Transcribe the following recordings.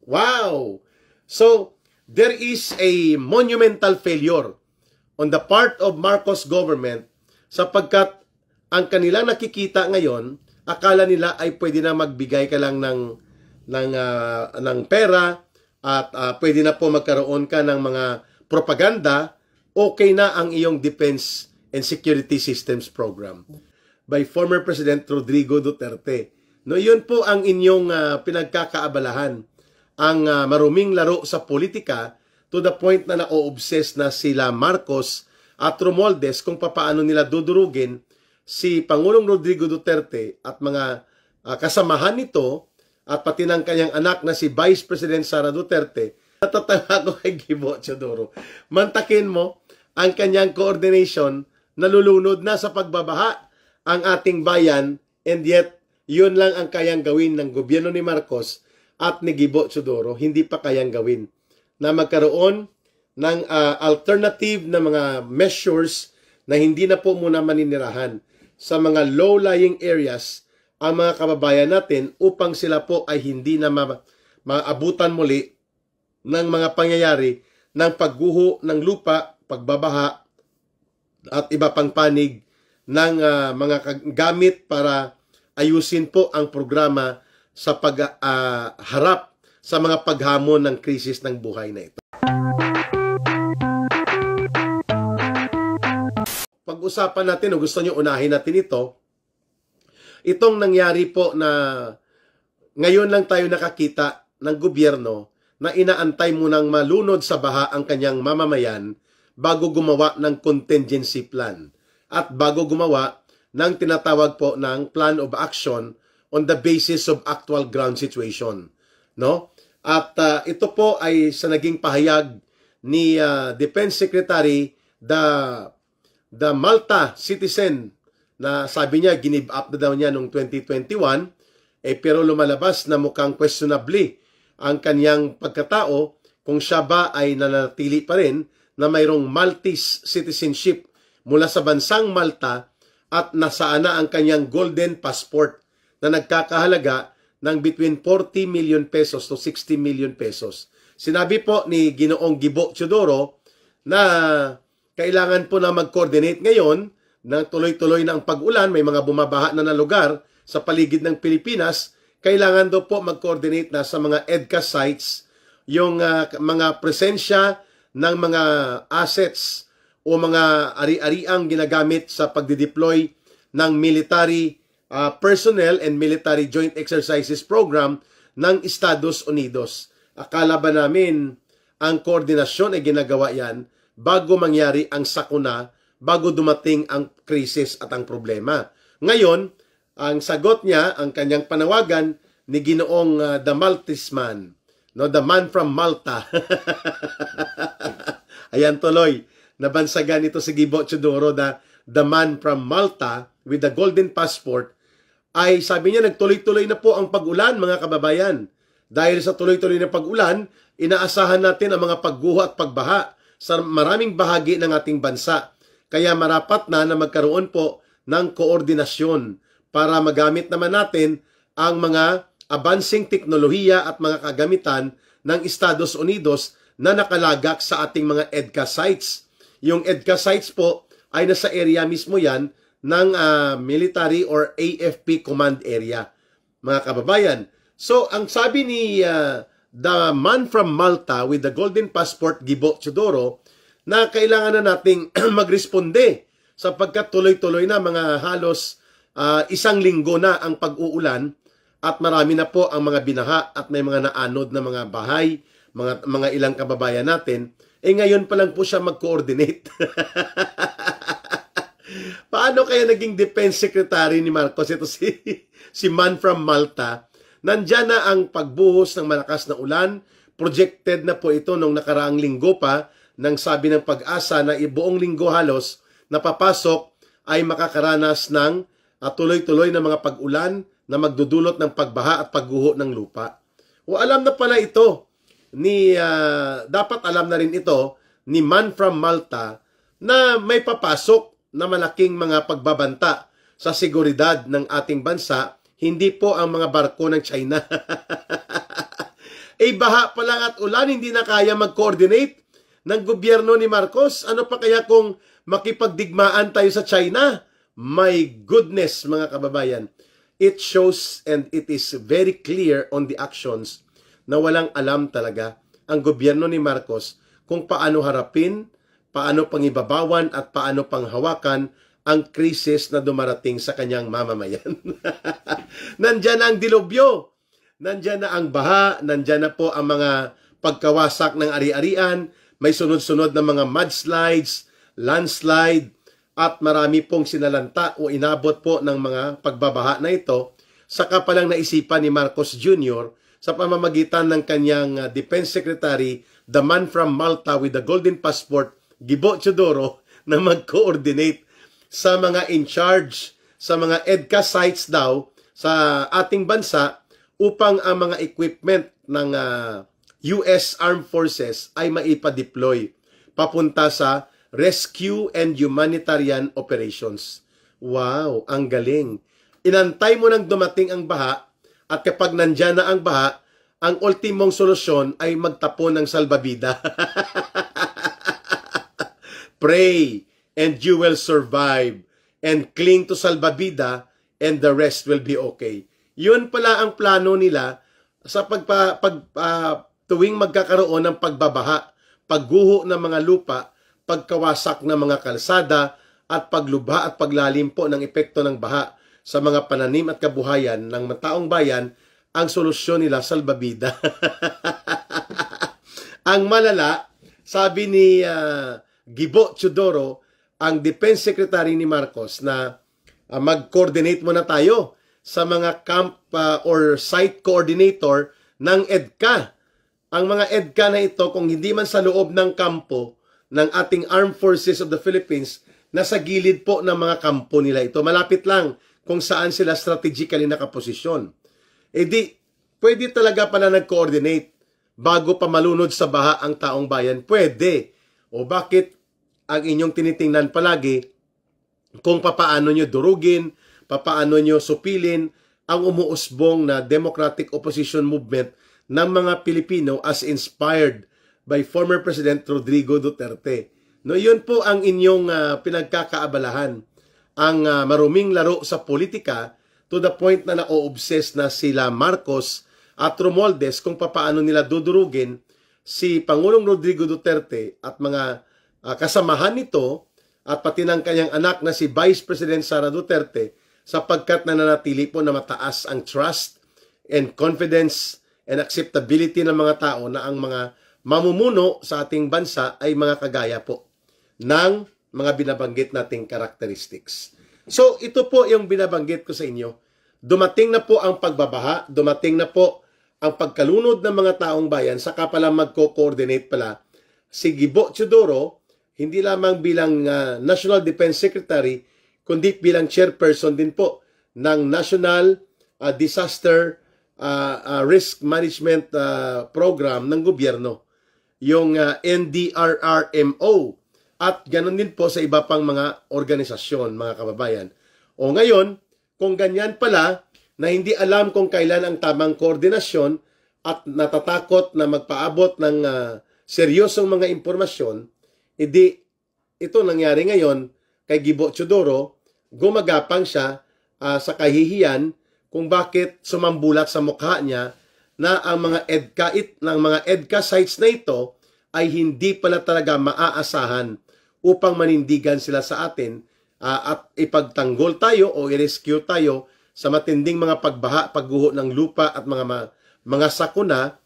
Wow! So, there is a monumental failure on the part of Marcos government sapagkat ang kanilang nakikita ngayon, akala nila ay pwede na magbigay ka lang ng pera at pwede na po magkaroon ka ng mga propaganda, okay na ang iyong defense and security systems program by former President Rodrigo Duterte. No, yun po ang inyong pinagkakaabalahan, ang maruming laro sa politika to the point na na-obsess na sila Marcos at Romualdez kung papaano nila dudurugin si Pangulong Rodrigo Duterte at mga kasamahan nito at pati ng kanyang anak na si Vice President Sara Duterte. Natatawa ko kay Gibo Teodoro. Mantakin mo ang kanyang coordination, nalulunod na sa pagbabaha ang ating bayan, and yet yun lang ang kayang gawin ng gobyerno ni Marcos at ni Gibo Teodoro. Hindi pa kayang gawin na magkaroon ng alternative na mga measures na hindi na po muna maninirahan sa mga low-lying areas ang mga kababayan natin upang sila po ay hindi na maabutan muli ng mga pangyayari ng pagguho ng lupa, pagbabaha at iba pang panig ng mga gamit para ayusin po ang programa sa pagharap sa mga paghamon ng krisis ng buhay na ito. Pag-usapan natin, o gusto nyo unahin natin ito, itong nangyari po na ngayon lang tayo nakakita ng gobyerno na inaantay munang malunod sa baha ang kanyang mamamayan bago gumawa ng contingency plan at bago gumawa ng tinatawag po ng plan of action on the basis of actual ground situation. No? At ito po ay sa naging pahayag ni Defense Secretary the Malta citizen na sabi niya give up na daw niya noong 2021 pero lumalabas na mukhang questionably ang kanyang pagkatao kung siya ba ay nanatili pa rin na mayroong Maltese citizenship mula sa bansang Malta at nasaan na ang kanyang golden passport na nagkakahalaga ng between 40 million pesos to 60 million pesos. Sinabi po ni Ginoong Gibo Teodoro na kailangan po na mag-coordinate ngayon na tuloy-tuloy na ang pag-ulan, may mga bumabaha na lugar sa paligid ng Pilipinas, kailangan daw po mag-coordinate na sa mga EDCA sites yung mga presensya ng mga assets o mga ari-ariang ginagamit sa pagdideploy ng military personnel and military joint exercises program ng Estados Unidos. Akala ba namin ang koordinasyon ay ginagawa yan bago mangyari ang sakuna, bago dumating ang krisis at ang problema. Ngayon, ang sagot niya, ang kanyang panawagan ni Ginoong the Maltese man, no, the man from Malta. Ayan tuloy, nabansagan ito si Gibo Teodoro, the man from Malta with the golden passport, ay sabi niya nagtuloy-tuloy na po ang pag-ulan, mga kababayan. Dahil sa tuloy-tuloy na pag-ulan, inaasahan natin ang mga pagguho at pagbaha sa maraming bahagi ng ating bansa. Kaya marapat na magkaroon po ng koordinasyon para magamit naman natin ang mga advancing teknolohiya at mga kagamitan ng Estados Unidos na nakalagak sa ating mga EDCA sites. Yung EDCA sites po ay nasa area mismo yan ng military or AFP command area, mga kababayan. So, ang sabi ni the man from Malta with the golden passport, Gibo Teodoro, na kailangan na nating magresponde sapagkat tuloy-tuloy na mga halos isang linggo na ang pag-uulan at marami na po ang mga binaha at may mga naanod na mga bahay, mga ilang kababayan natin. Ngayon pa lang po siya mag-coordinate. Paano kaya naging Defense Secretary ni Marcos? Ito si man from Malta. Nandyan na ang pagbuhos ng malakas na ulan. Projected na po ito nung nakaraang linggo pa nang sabi ng Pag-asa na buong linggo halos na papasok ay makakaranas ng tuloy-tuloy na mga pag-ulan na magdudulot ng pagbaha at pagguho ng lupa. O alam na pala ito dapat alam na rin ito ni man from Malta na may papasok na malaking mga pagbabanta sa seguridad ng ating bansa. Hindi po ang mga barko ng China. baha pa lang at ulan, hindi na kaya mag-coordinate ng gobyerno ni Marcos. Ano pa kaya kung makipagdigmaan tayo sa China? My goodness, mga kababayan. It shows and it is very clear on the actions na walang alam talaga ang gobyerno ni Marcos kung paano harapin, paano pangibabawan at paano panghawakan ang krisis na dumarating sa kanyang mamamayan. Nandyan na ang dilubyo, nandyan na ang baha, nandyan na po ang mga pagkawasak ng ari-arian, may sunod-sunod na mga mudslides, landslide, at marami pong sinalanta o inabot po ng mga pagbabaha na ito. Saka palang naisipan ni Marcos Jr. sa pamamagitan ng kanyang Defense Secretary, the man from Malta with the golden passport, Gibo Teodoro, na mag-coordinate sa mga in charge, sa mga EDCA sites daw sa ating bansa upang ang mga equipment ng US Armed Forces ay maipa-deploy papunta sa rescue and humanitarian operations. Wow, ang galing. Inantay mo nang dumating ang baha at kapag nandyan na ang baha, ang ultimong solusyon ay magtapon ng salbabida. Pray and you will survive, and cling to salbabida, and the rest will be okay. Yun pala ang plano nila sa tuwing magkakaroon ng pagbabaha, pagguho ng mga lupa, pagkawasak ng mga kalsada, at paglubha at paglalim po ng epekto ng baha sa mga pananim at kabuhayan ng taong bayan. Ang solusyon nila, salbabida. Ang malala, sabi ni Gibo Teodoro, ang Defense Secretary ni Marcos, na mag-coordinate muna tayo sa mga camp or site coordinator ng EDCA. Ang mga EDCA na ito, kung hindi man sa loob ng kampo ng ating Armed Forces of the Philippines, nasa gilid po ng mga kampo nila ito. Malapit lang kung saan sila strategically nakaposisyon. E di, pwede talaga pala nag-coordinate bago pa malunod sa baha ang taong bayan. Pwede. O bakit ang inyong tinitingnan palagi kung papaano nyo durugin, papaano nyo supilin ang umuusbong na Democratic Opposition Movement ng mga Pilipino as inspired by former President Rodrigo Duterte. No, yun po ang inyong pinagkakaabalahan. Ang maruming laro sa politika to the point na na-obsess na sila Marcos at Romualdez kung papaano nila dudurugin si Pangulong Rodrigo Duterte at mga kasamahan nito at pati ng kanyang anak na si Vice President Sara Duterte, sapagkat nananatili po na mataas ang trust and confidence and acceptability ng mga tao na ang mga mamumuno sa ating bansa ay mga kagaya po ng mga binabanggit nating characteristics. So ito po yung binabanggit ko sa inyo. Dumating na po ang pagbabaha, dumating na po ang pagkalunod ng mga taong bayan, saka pala magko-coordinate pala si Gibo Teodoro, hindi lamang bilang National Defense Secretary, kundi bilang chairperson din po ng National Disaster Risk Management Program ng gobyerno, yung NDRRMO, at ganun din po sa iba pang mga organisasyon, mga kababayan. O ngayon, kung ganyan pala, na hindi alam kung kailan ang tamang koordinasyon at natatakot na magpaabot ng seryosong mga impormasyon, edi ito nangyari ngayon kay Gibo Teodoro, gumagapang siya sa kahihiyan kung bakit sumambulat sa mukha niya na ang mga EDCA sites na ito ay hindi pala talaga maaasahan upang manindigan sila sa atin at ipagtanggol tayo o i-rescue tayo sa matinding mga pagbaha, pagguho ng lupa at mga sakuna.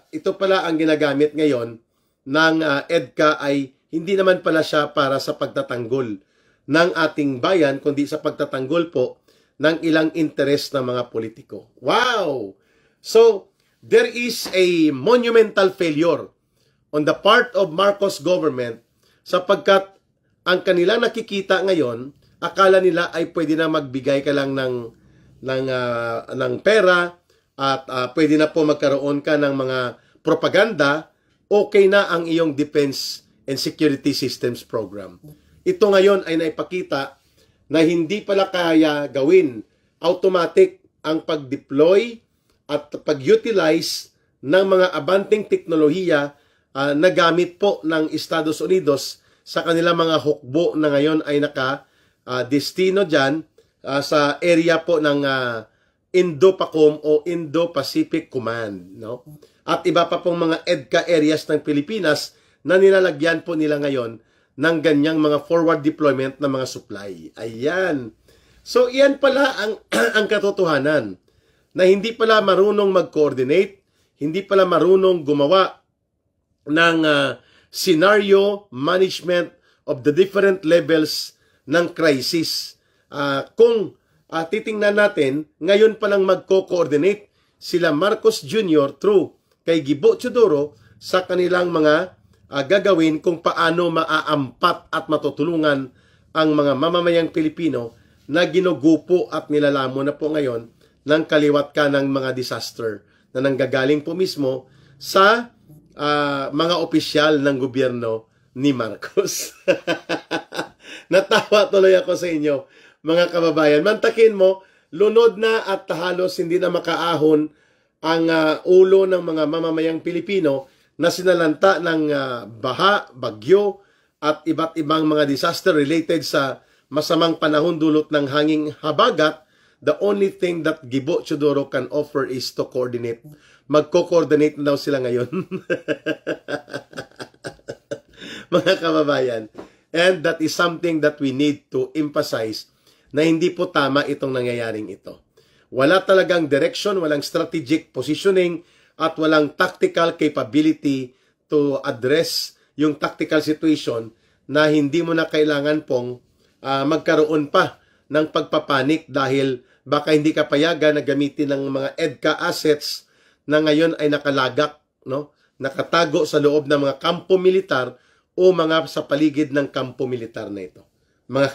Ito pala ang ginagamit ngayon ng EDCA ay hindi naman pala siya para sa pagtatanggol ng ating bayan, kundi sa pagtatanggol po ng ilang interes ng mga politiko. Wow! So, there is a monumental failure on the part of Marcos government sapagkat ang kanilang nakikita ngayon, akala nila ay pwede na magbigay ka lang ng pera at pwede na po magkaroon ka ng mga propaganda, okay na ang iyong defense and security systems program. Ito ngayon ay naipakita na hindi pala kaya gawin automatic ang pag-deploy at pag-utilize ng mga abanting teknolohiya na gamit po ng Estados Unidos sa kanilang mga hukbo na ngayon ay naka-destino dyan sa area po ng Indo-PACOM o Indo-Pacific Command. No? At iba pa pong mga EDCA areas ng Pilipinas na nilalagyan po nila ngayon ng ganyang mga forward deployment na mga supply. Ayan. So, iyan pala ang katotohanan na hindi pala marunong mag-coordinate, hindi pala marunong gumawa ng scenario management of the different levels ng crisis. Kung titingnan natin, ngayon palang magko-coordinate sila Marcos Jr. through kay Gibo Teodoro sa kanilang mga gagawin kung paano maaampat at matutulungan ang mga mamamayang Pilipino na ginugupo at nilalamo na po ngayon ng kaliwat ka ng mga disaster na nanggagaling po mismo sa mga opisyal ng gobyerno ni Marcos. Natawa tuloy ako sa inyo, mga kababayan. Mantakin mo, lunod na at halos hindi na makaahon ang ulo ng mga mamamayang Pilipino na sinalanta ng baha, bagyo, at iba't ibang mga disaster related sa masamang panahon dulot ng hanging habagat. The only thing that Gibo Teodoro can offer is to coordinate. Magko-coordinate na daw sila ngayon. Mga kababayan. And that is something that we need to emphasize na hindi po tama itong nangyayaring ito. Wala talagang direction, walang strategic positioning, at walang tactical capability to address yung tactical situation na hindi mo na kailangan pong magkaroon pa ng pagpapanik dahil baka hindi ka payagan na gamitin ng mga EDCA assets na ngayon ay nakalagak, no? Nakatago sa loob ng mga kampo militar o mga sa paligid ng kampo militar na ito. Mga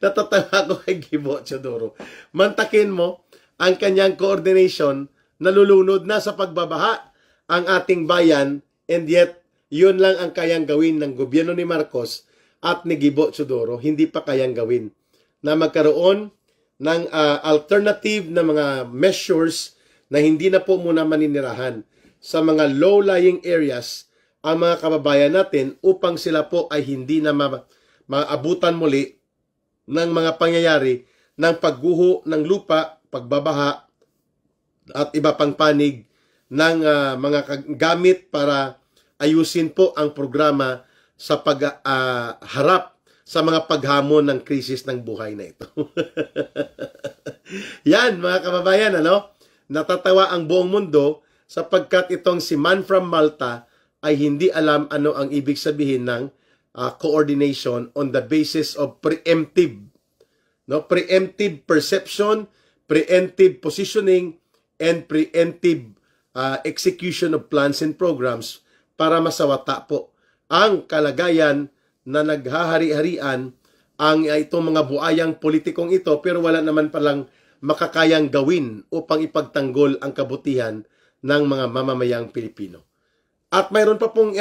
natatawa ko kay Gibo Teodoro. Mantakin mo ang kanyang coordination, nalulunod na sa pagbabaha ang ating bayan, and yet yun lang ang kayang gawin ng gobyerno ni Marcos at ni Gibo Teodoro. Hindi pa kayang gawin na magkaroon ng alternative na mga measures na hindi na po muna maninirahan sa mga low-lying areas ang mga kababayan natin upang sila po ay hindi na maabutan muli ng mga pangyayari ng pagguho ng lupa, pagbabaha, at iba pang panig ng mga gamit para ayusin po ang programa sa pagharap sa mga paghamon ng krisis ng buhay na ito. Yan, mga kababayan, natatawa ang buong mundo sapagkat itong si Man from Malta ay hindi alam ano ang ibig sabihin ng coordination on the basis of preemptive. Preemptive perception, preemptive positioning, and preemptive execution of plans and programs para masawata po ang kalagayan na naghahari-harian ang itong mga buayang politikong ito, pero wala naman palang makakayang gawin upang ipagtanggol ang kabutihan ng mga mamamayang Pilipino. At mayroon pa pong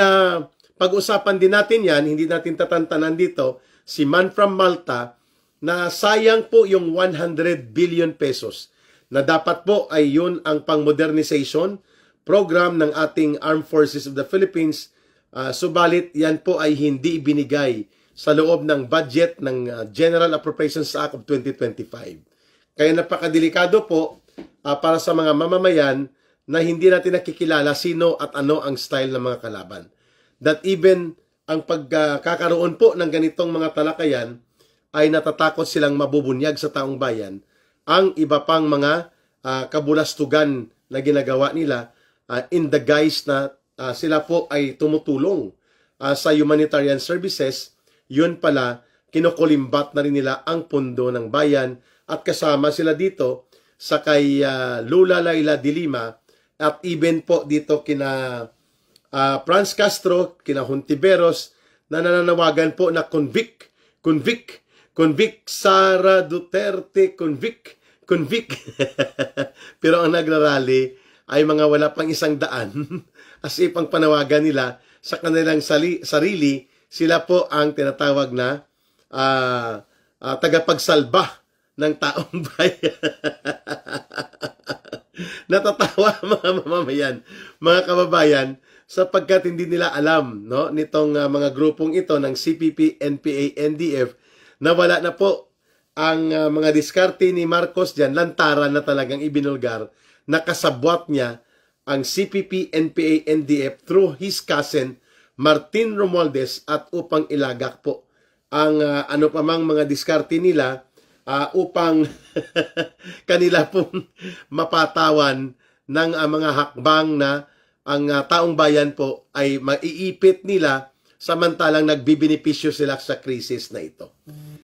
pag-usapan din natin yan, hindi natin tatantanan dito, si Man from Malta, na sayang po yung 100 billion pesos na dapat po ay yun ang pang-modernization program ng ating Armed Forces of the Philippines. Subalit yan po ay hindi ibinigay sa loob ng budget ng General Appropriations Act of 2025. Kaya napakadelikado po para sa mga mamamayan na hindi natin nakikilala sino at ano ang style ng mga kalaban. That even ang pagkakaroon po ng ganitong mga talakayan ay natatakot silang mabubunyag sa taong bayan ang iba pang mga kabulastugan na ginagawa nila in the guise na sila po ay tumutulong sa humanitarian services. Yun pala, kinukulimbat na rin nila ang pundo ng bayan at kasama sila dito sa kay Lula Laila de Lima at even po dito kina Franz Castro, kina Hontiveros na nananawagan po na convict Sara Duterte, convict. Pero ang nagrarally ay mga wala pang 100 as if ang panawagan nila sa kanilang sarili, sila po ang tinatawag na tagapagsalba ng taong bayan. Natatawa mga mamamayan, mga kababayan, sapagkat hindi nila alam, no, nitong mga grupong ito ng CPP, NPA, NDF na wala na po ang mga diskarte ni Marcos diyan, lantaran na talagang ibinulgar na kasabwat niya ang CPP, NPA, NDF through his cousin Martin Romualdez at upang ilagak po ang ano pa mang mga diskarte nila upang kanila pong mapatawan ng mga hakbang na ang taong bayan po ay maiipit nila samantalang nagbibenepisyo sila sa krisis na ito.